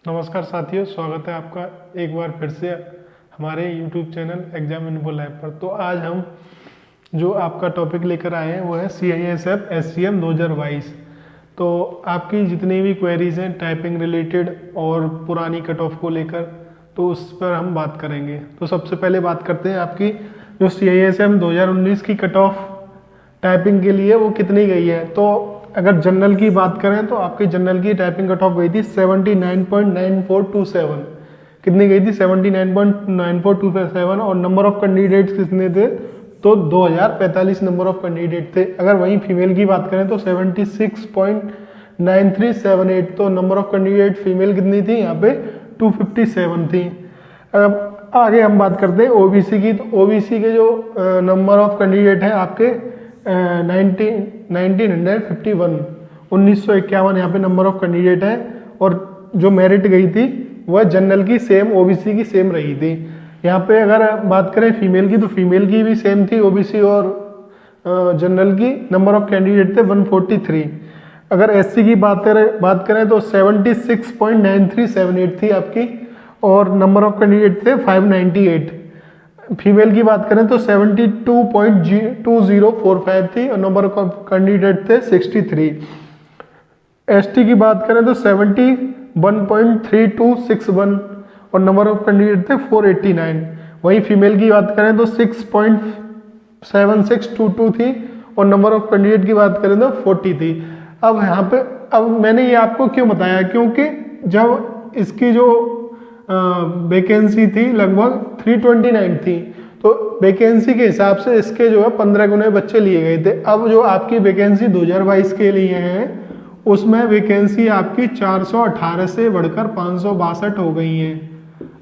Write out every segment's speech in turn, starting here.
नमस्कार साथियों, स्वागत है आपका एक बार फिर से हमारे YouTube channel exam info lab पर। तो आज हम जो आपका टॉपिक लेकर आए हैं वो है CISF SCM 2022। तो आपकी जितनी भी क्वेरीज हैं टाइपिंग रिलेटेड और पुरानी कट ऑफ को लेकर, तो उस पर हम बात करेंगे। तो सबसे पहले बात करते हैं आपकी जो CISF 2019 की कट ऑफ टाइपिंग के लिए वो कितनी गई है। तो अगर जनरल की बात करें तो आपकी जनरल की टाइपिंग कट ऑफ गई थी 79.9427। कितनी गई थी? 79.9427। और नंबर ऑफ कैंडिडेट्स कितने थे? तो 2045 नंबर ऑफ कैंडिडेट थे। अगर वहीं फीमेल की बात करें तो 76.9378। तो नंबर ऑफ कैंडिडेट फीमेल कितनी थी यहाँ पे? 257 थी। अब आगे हम बात करते हैं OBC की। तो OBC के जो नंबर ऑफ कैंडिडेट हैं आपके 1951 यहाँ पे नंबर ऑफ कैंडिडेट है। और जो मेरिट गई थी वह जनरल की सेम OBC की सेम रही थी। यहाँ पे अगर बात करें फीमेल की तो फीमेल की भी सेम थी OBC और जनरल की। नंबर ऑफ कैंडिडेट थे 143। अगर SC की बात करें तो 76.9378 थी आपकी और नंबर ऑफ कैंडिडेट थे 598। फीमेल की बात करें तो 72.2045 थी और नंबर ऑफ कैंडिडेट थे 63। ST की बात करें तो 71.3261 और नंबर ऑफ कैंडिडेट थे 489। वहीं फीमेल की बात करें तो 6.7622 थी और नंबर ऑफ कैंडिडेट की बात करें तो 40 थी। अब यहाँ पे मैंने ये आपको क्यों बताया, क्योंकि जब इसकी जो वैकेंसी थी लगभग 329 थी, तो वैकेंसी के हिसाब से इसके जो है 15 गुने बच्चे लिए गए थे। अब जो आपकी वैकेंसी 2022 के लिए है उसमें वैकेंसी आपकी 418 से बढ़कर 562 हो गई है।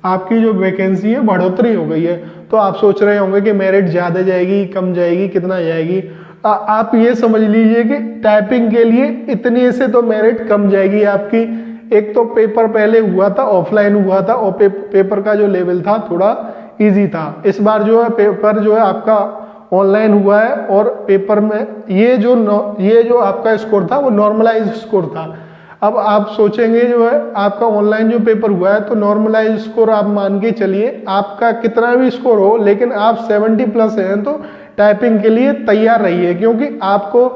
आपकी जो वैकेंसी है बढ़ोतरी हो गई है। तो आप सोच रहे होंगे कि मेरिट ज़्यादा जाएगी, कम जाएगी, कितना जाएगी। आप ये समझ लीजिए कि टाइपिंग के लिए इतने से तो मेरिट कम जाएगी आपकी। एक तो पेपर पहले हुआ था, ऑफलाइन हुआ था और पेपर का जो लेवल था थोड़ा इजी था। इस बार जो है पेपर जो है आपका ऑनलाइन हुआ है और पेपर में ये जो आपका स्कोर था वो नॉर्मलाइज स्कोर था। अब आप सोचेंगे जो है आपका ऑनलाइन जो पेपर हुआ है तो नॉर्मलाइज स्कोर आप मान के चलिए, आपका कितना भी स्कोर हो लेकिन आप 70 प्लस हैं तो टाइपिंग के लिए तैयार रहिए। क्योंकि आपको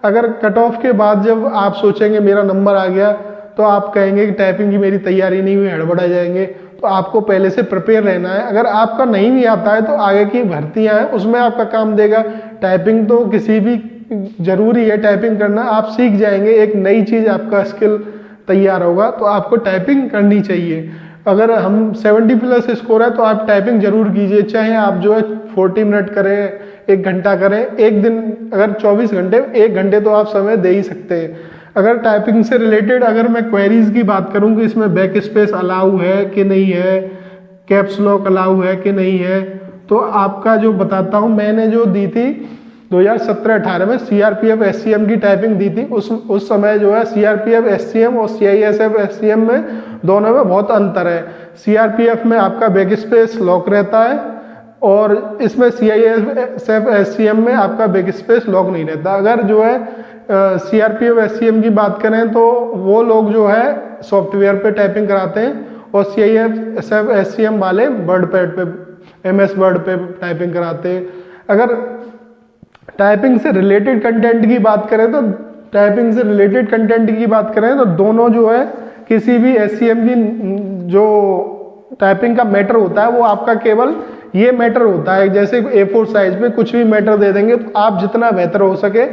अगर कट ऑफ के बाद जब आप सोचेंगे मेरा नंबर आ गया तो आप कहेंगे कि टाइपिंग की मेरी तैयारी नहीं हुई, हड़बड़ा जाएंगे। तो आपको पहले से प्रिपेयर रहना है। अगर आपका नहीं भी आता है तो आगे की भर्तियां हैं उसमें आपका काम देगा। टाइपिंग तो किसी भी जरूरी है टाइपिंग करना, आप सीख जाएंगे, एक नई चीज आपका स्किल तैयार होगा। तो आपको टाइपिंग करनी चाहिए। अगर हम 70 प्लस स्कोर है तो आप टाइपिंग जरूर कीजिए, चाहे आप जो है 40 मिनट करें, 1 घंटा करें। एक दिन अगर 24 घंटे 1 घंटे तो आप समय दे ही सकते हैं। अगर टाइपिंग से रिलेटेड अगर मैं क्वेरीज की बात करूं कि इसमें बैक स्पेस अलाउ है कि नहीं है, कैप्स लॉक अलाउ है कि नहीं है, तो आपका जो बताता हूं, मैंने जो दी थी 2017-18 में CRPF SCM की टाइपिंग दी थी। उस समय जो है CRPF SCM और CISF SCM में दोनों में बहुत अंतर है। CRPF में आपका बैक स्पेस लॉक रहता है और इसमें CISF SCM में आपका बैक स्पेस लॉक नहीं रहता। अगर जो है CRPF SCM की बात करें तो वो लोग जो है सॉफ्टवेयर पे टाइपिंग कराते हैं और CISF SCM वाले वर्ड पैड पे, MS वर्ड पे टाइपिंग कराते हैं। अगर टाइपिंग से रिलेटेड कंटेंट की बात करें तो दोनों जो है किसी भी SCM की जो टाइपिंग का मैटर होता है वो आपका केवल ये मैटर होता है। जैसे A4 साइज पे कुछ भी मैटर दे देंगे तो आप जितना बेहतर हो सके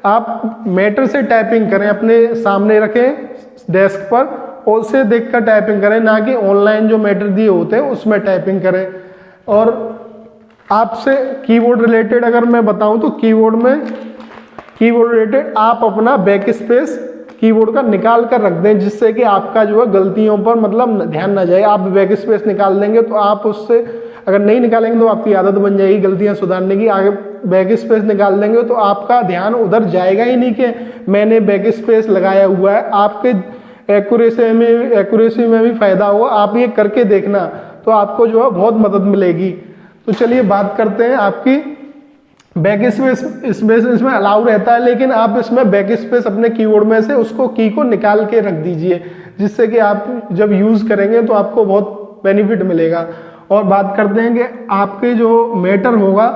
आप मैटर से टाइपिंग करें, अपने सामने रखें डेस्क पर और उसे देखकर टाइपिंग करें, ना कि ऑनलाइन जो मैटर दिए होते हैं उसमें टाइपिंग करें। और आपसे कीबोर्ड रिलेटेड अगर मैं बताऊं तो कीबोर्ड रिलेटेड आप अपना बैक स्पेस कीबोर्ड का निकाल कर रख दें, जिससे कि आपका जो है गलतियों पर मतलब ध्यान ना जाए। आप बैक स्पेस निकाल देंगे तो आप उससे, अगर नहीं निकालेंगे तो आपकी आदत बन जाएगी गलतियां सुधारने की। आगे बैक स्पेस निकाल देंगे तो आपका ध्यान उधर जाएगा ही नहीं कि मैंने बैक स्पेस लगाया हुआ है। आपके एक्यूरेसी में भी फायदा होगा। आप ये करके देखना तो आपको जो है बहुत मदद मिलेगी। तो चलिए बात करते हैं आपकी बैक स्पेस। इसमें अलाउ रहता है लेकिन आप इसमें बैक स्पेस अपने कीबोर्ड में से उसको की को निकाल के रख दीजिए, जिससे कि आप जब यूज़ करेंगे तो आपको बहुत बेनिफिट मिलेगा। और बात करते हैं कि आपके जो मैटर होगा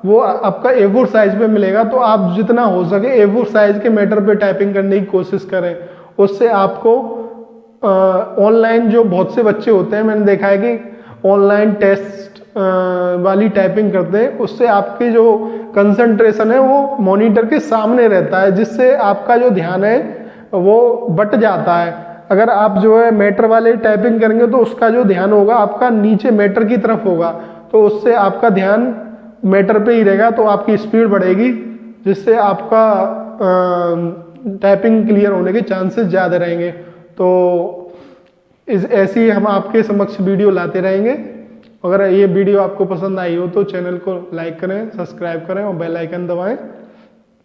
वो आपका A4 साइज पे मिलेगा, तो आप जितना हो सके A4 साइज के मैटर पे टाइपिंग करने की कोशिश करें। उससे आपको ऑनलाइन जो बहुत से बच्चे होते हैं, मैंने देखा है कि ऑनलाइन टेस्ट वाली टाइपिंग करते हैं, उससे आपकी जो कंसंट्रेशन है वो मॉनिटर के सामने रहता है, जिससे आपका जो ध्यान है वो बट जाता है। अगर आप जो है मैटर वाले टाइपिंग करेंगे तो उसका जो ध्यान होगा आपका नीचे मैटर की तरफ होगा, तो उससे आपका ध्यान मैटर पे ही रहेगा, तो आपकी स्पीड बढ़ेगी, जिससे आपका टाइपिंग क्लियर होने के चांसेस ज़्यादा रहेंगे। तो ऐसी हम आपके समक्ष वीडियो लाते रहेंगे। अगर ये वीडियो आपको पसंद आई हो तो चैनल को लाइक करें, सब्सक्राइब करें और बेल आइकन दबाएं।